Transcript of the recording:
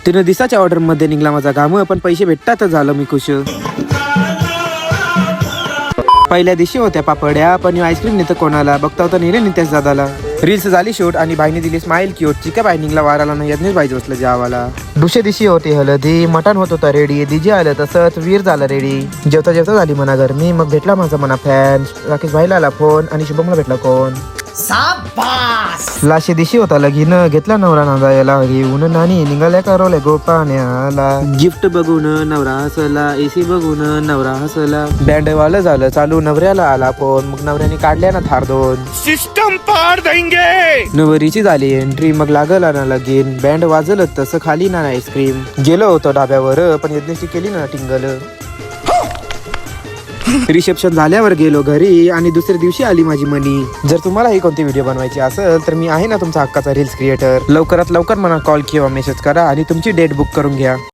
3 दिवसाच्या ऑर्डर मध्ये निघला माझा काम, पण पैसे भेटतातच झालं मी खुश. पहिल्या दिवशी होत्या पापड्या, पण आईस्क्रीम नेतं कोणाला बघता होता नेले नित्याच दादाला. रील्स झाली शूट आणि बाईने दिली स्माइल क्यूट. चिका बायनिंगला वाराला नाही यज्ञेश बाईच बसलं जेवाला. दुसऱ्या दिवशी होती हळदी, मटण होत होता रेडी, डीजे आलं तसंच वीर झाला रेडी. जेवता जेवता झाली मना गरमी, मग भेटला माझा मना फॅन. राकेश भाईला आला फोन आणि शुभमला भेटला कोण. लाशे दिवशी होता लगीन, घेतला नवरा नांदायला घेऊन, नानी निघाल्या करवल्या गोपाण्याला. गिफ्ट बघून नवरा हसला, एसी बघून नवरा हसला. बँड वालं झालं चालू, नवऱ्याला आला फोन, मग नवऱ्याने काढल्या ना थार 2. सिस्टम पार देंगे. नवरीची झाली एंट्री, मग लागला ना लगीन. बँड वाजलं तसं खाली ना आईस्क्रीम. गेलो होतो डाब्यावर, पण यज्ञेशी केली ना टिंगल. रिसेप्शन झाल्यावर गेलो घरी आणि दुसऱ्या दिवशी आली माझी मनी. जर तुम्हाला ही कोणती व्हिडिओ बनवायची असेल तर मी आहे ना तुमचा हक्काचा रील्स क्रिएटर. लवकरात लवकर मला कॉल किंवा मेसेज करा आणि तुमची डेट बुक करून घ्या.